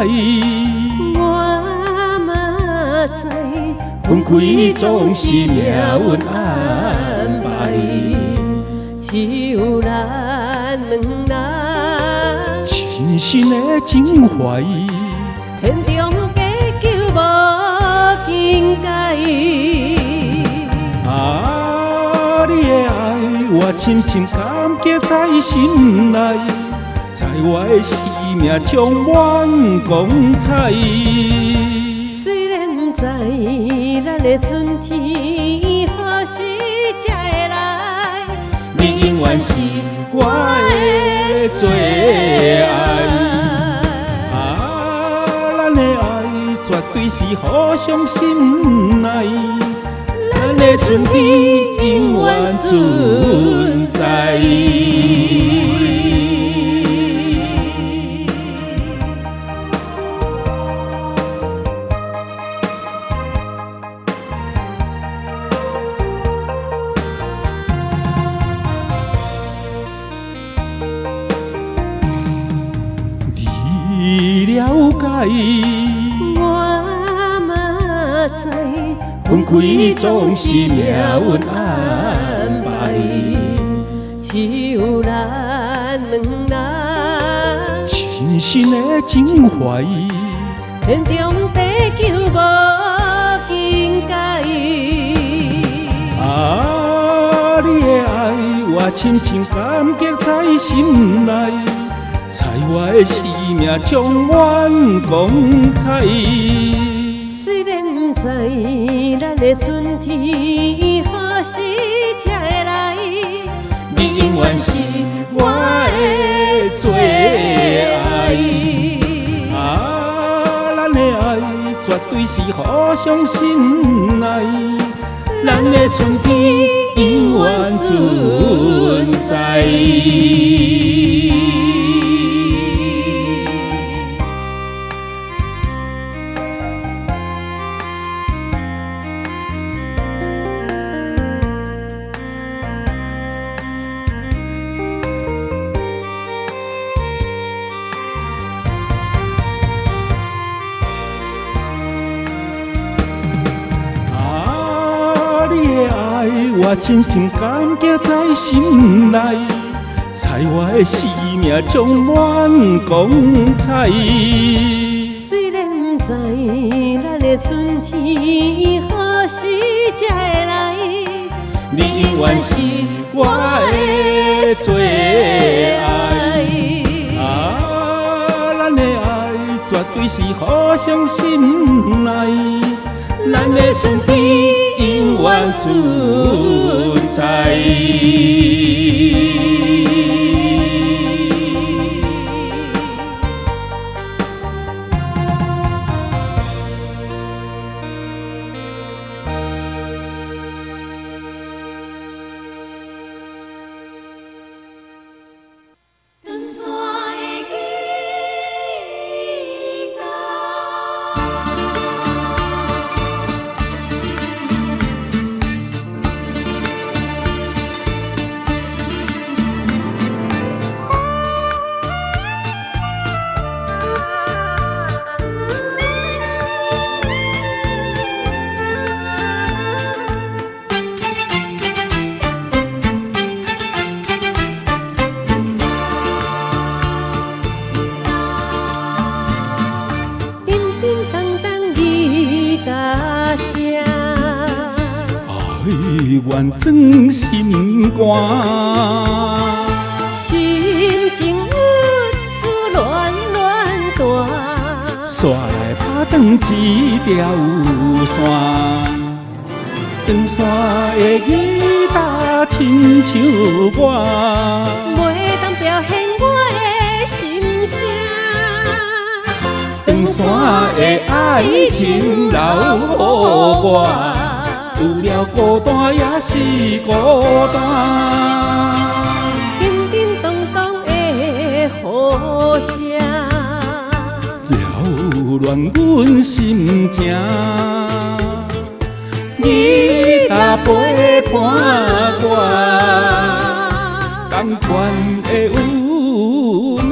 我嘛知，分开总是命运安排，只有咱两人，真心的情怀，天中地久无境界。你的爱，我深深感激在心内，在我的生命充满光彩。虽然不知咱的春天何时才会来，你永远是我的最爱。咱的爱绝对是互相信赖。咱的春天永远存在。你了解，我嘛知。分开总是命运安排，只有咱两人，真心的情怀，天中地久无境界。你的爱，我深深感激在心内，在我的生命充满光彩。虽然不知咱的春天何时才会来，你永远是我的最爱。咱的爱绝对是互相信赖，咱的春天永远存在。我深深感激在心内，在我的生命充满光彩。虽然不知咱的春天何时才会来，你永远是我的最爱。咱的爱绝对是互相信赖，咱的春天永远存在。愿装心肝，心情郁滋乱乱大，煞来打断一条线，长线的吉他亲像我，袂当表现我的心声。长线的爱情留予我。除了孤单也是孤单，叮叮咚咚的呼声，扰乱阮心情。你若陪伴我，同款的有命。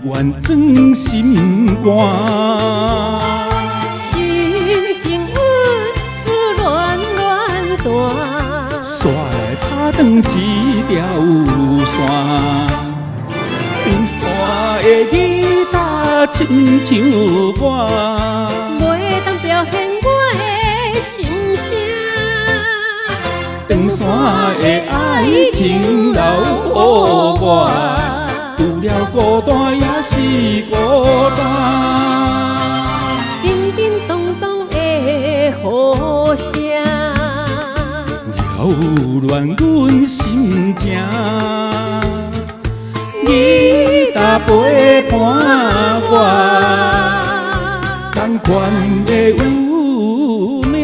愿装心肝。心情郁思乱乱弹，煞来打断一条线，长山的吉他亲像我，袂当表现我的心声。长山的爱情留予我，除了孤单也是孤单。叮叮咚咚的雨声，扰乱阮心情。吉他陪伴我，同款的有命。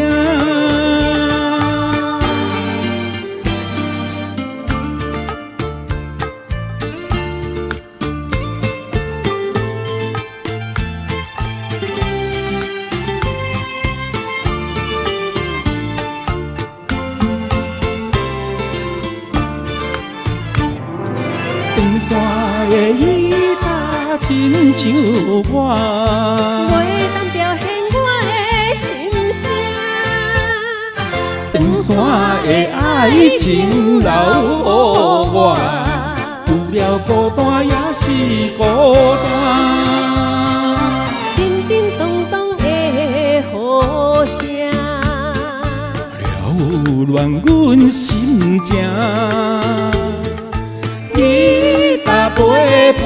长山的吉他亲像我，袂当表现我的心声。长山的爱情留予我，除了孤单也是孤单。叮叮咚咚的雨声，扰乱阮心情。吉他陪伴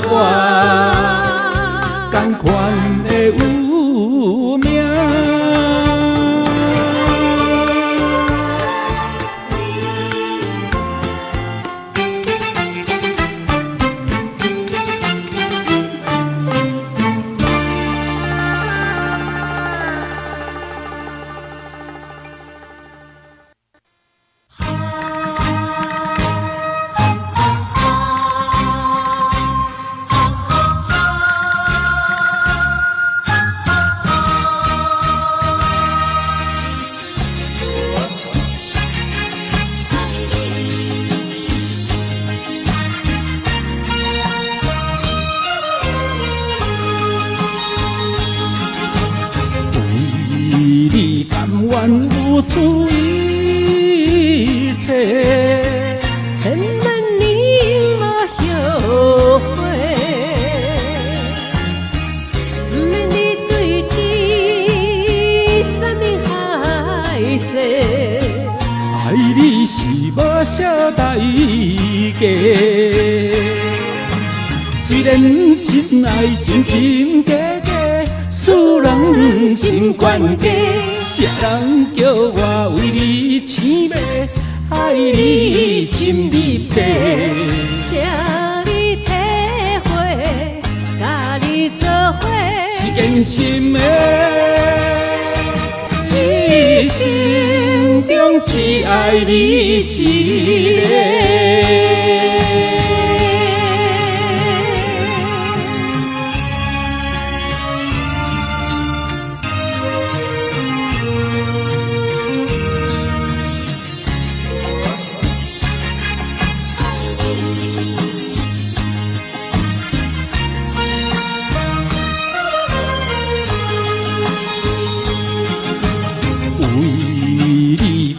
我，同款的有命。你甘愿付出一切，千万年无后悔，不免你对天山盟海誓，爱你是无啥代价。虽然真爱真真假假，使人心关家，谁人叫我为你痴迷，爱你心入地。请你体会，甲你做伙，是真心的，一生中只爱你一个。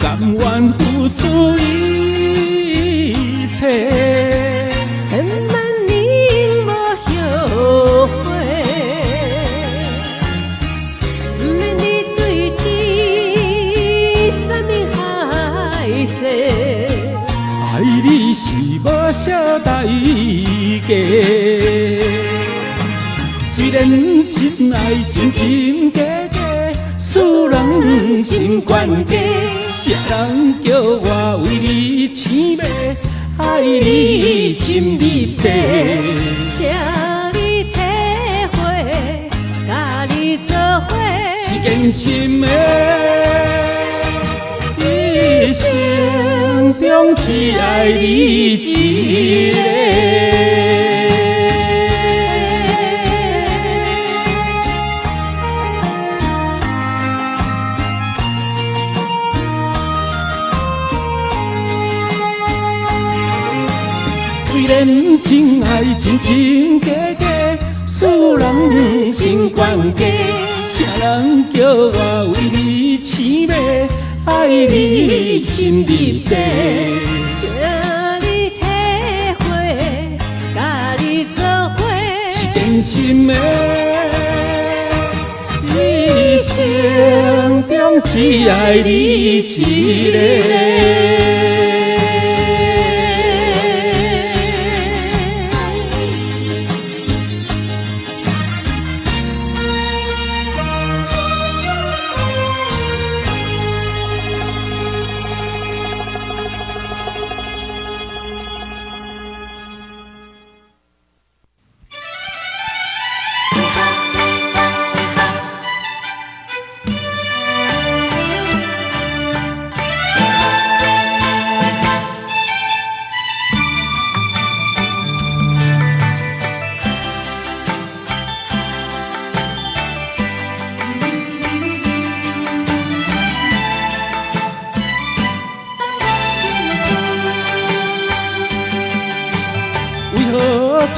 甘愿付出一切，千万年无后悔，不免你对天山盟海誓，爱你是无啥代价。虽然真爱真真假假，使人心关家。谁人叫我为你痴迷，爱你心入地。请你体会，甲你做伙，是真心的，一生中只爱你一个。虽然真爱真真假假，使人心悬低。啥人叫我为你痴迷，爱你心入地？请你体会，甲你做伙，是真心的。一生中只爱你一个。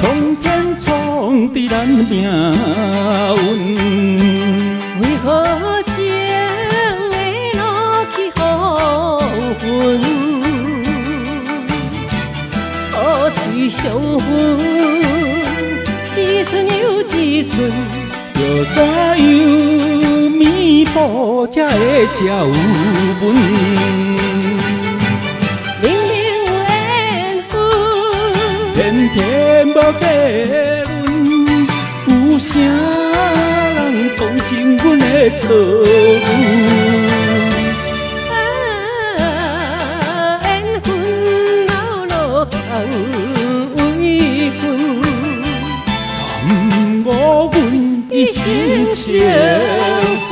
苍天创伫咱命运，为何情会落去风云？雨水相分，一寸又一寸，要怎样弥补才会照文？偏偏无结论，有啥人同情阮的错误？缘分老路空为分，耽误阮一生情纯。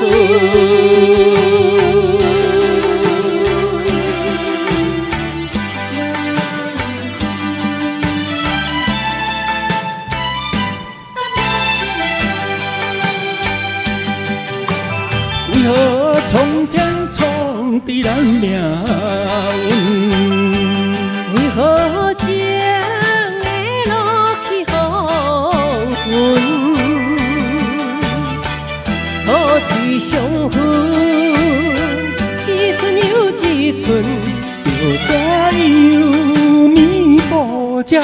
为何苍天创伫咱命运？为何情会落去风云？雨水相分，一寸又一寸，要怎样弥补才会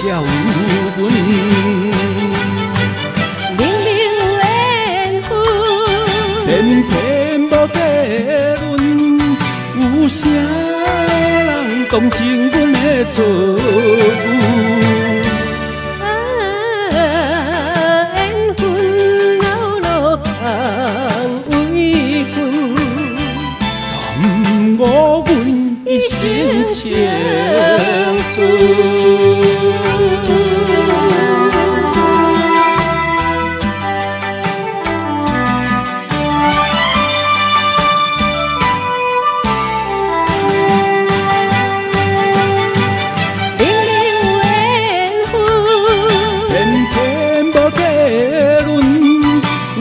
照文？偏偏无结论，有啥人同情阮的错误？缘分老路空为分，耽误阮一生情纯。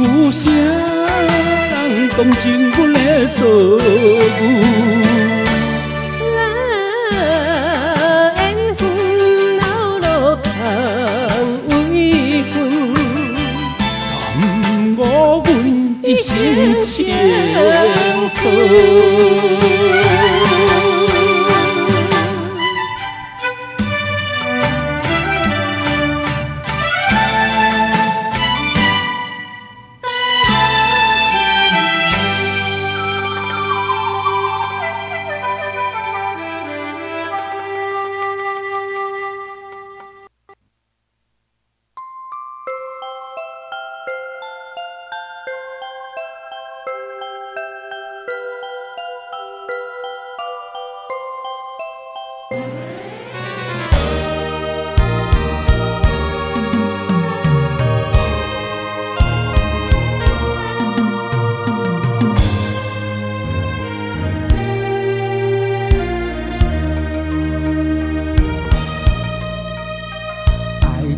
有啥人同情阮的错误？缘分老路空为分，耽误阮一生情纯。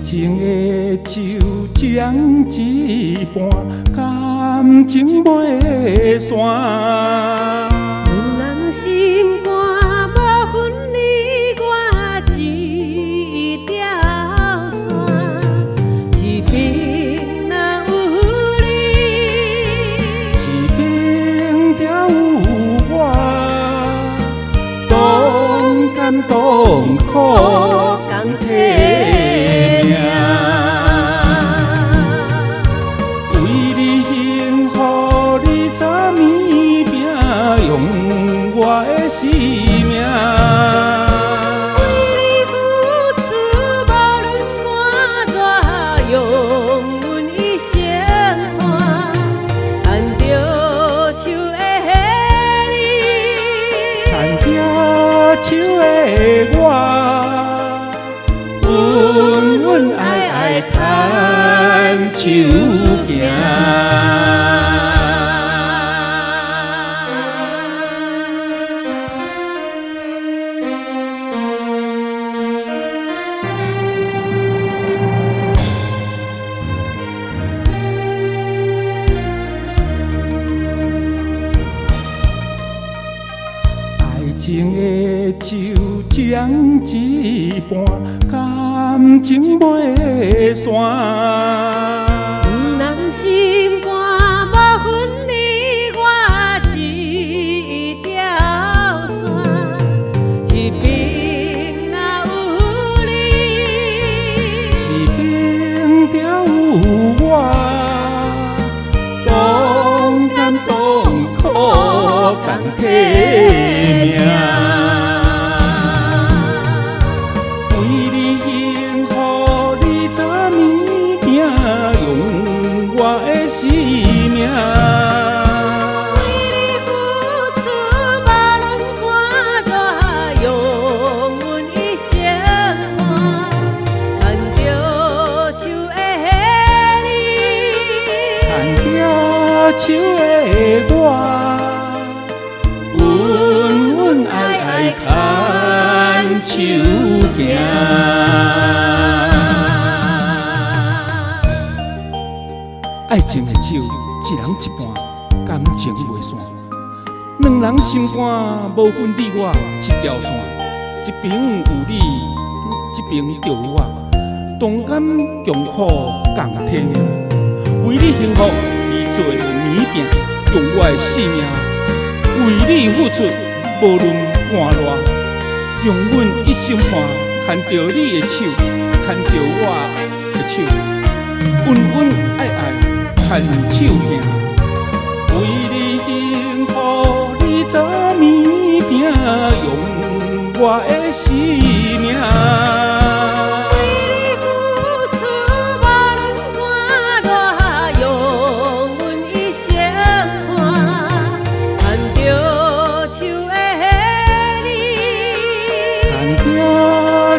情的酒将一半，感情袂散。两人心肝无分你我一条，甘痛苦共体命。为你幸福，你昨暝拼，用我的生命。手的我，稳稳爱爱牵手行。爱情的酒，一人一半，感情袂散。人心肝无分你我一条线，一边若有你，一边就有我，同甘同苦共体命。手的我，稳稳爱爱牵手行。爱情的酒，一人一半，感情袂散。两人心肝无分你我一条线，一边有你，一边就有我，同甘共苦共体命，为你幸福。做暝拼，用我的生命为你付出，无论寒热，用阮一生伴，牵着你的手，牵着我的手，稳稳爱爱牵手行。为你幸福，你昨暝拼，用我的生命。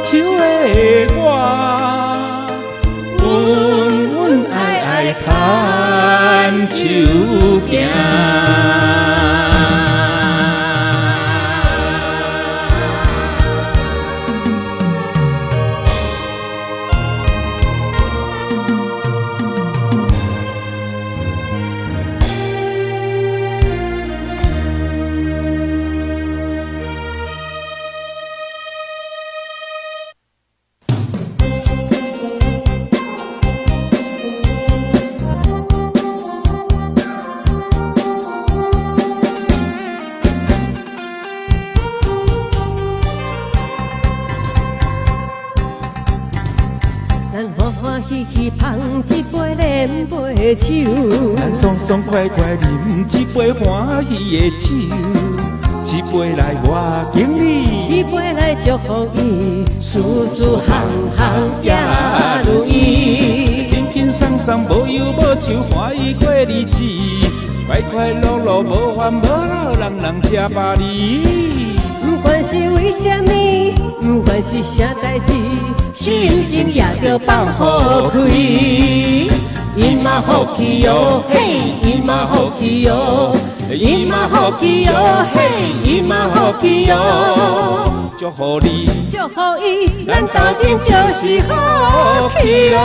手的我，稳稳爱爱牵手行。喜喜捧一杯连杯酒，咱爽爽快快饮一杯欢喜的酒，一杯来我敬你，一杯来祝福伊，事事行行也如意，轻轻松松无忧无愁，欢喜过日子，快快乐乐无烦无恼，人人吃百里。不管是为什么，不管是啥代志，心情也着放好开。伊嘛好气哦，嘿，伊嘛好气哦，伊嘛好气哦，嘿，伊嘛好气哦。祝福你，祝福伊，咱斗阵就是好气哦。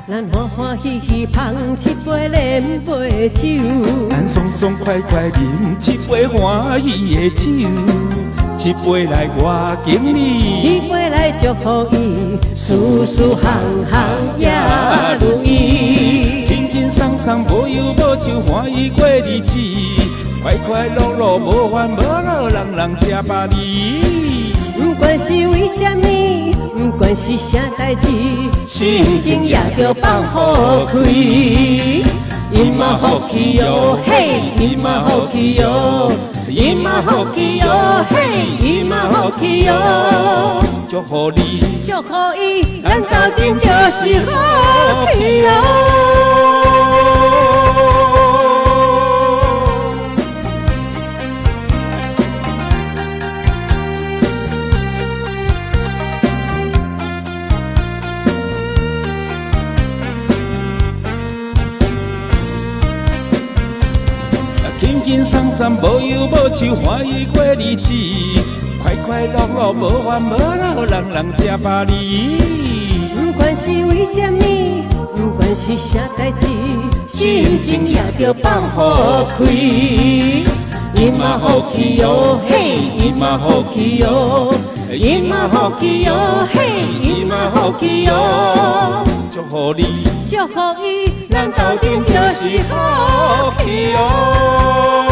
咱欢欢喜喜捧一杯连杯酒，咱爽爽快快饮一杯欢喜的酒，一杯来我敬你，一祝福伊，事事行行也如意。轻轻松松，无忧无愁，欢喜过日子，快快乐乐，无烦无恼，人人吃百里。不管是为什么，不管是啥代志，心情也着放好开。因嘛福气哟，嘿，因嘛福气哟，因嘛福气哟，嘿，因嘛福气哟。祝福你，祝福伊，咱斗阵就是好气哟。轻轻松松，无忧无愁，欢喜过日子，快快乐乐，无烦无恼，人人吃百里。不管是为什么，不管是啥代志，心情也着放好开。因嘛福气哟，嘿，因嘛福气哟，因嘛福气哟，嘿，因嘛福气哟。祝福你，祝福伊，咱斗阵就是好气哟。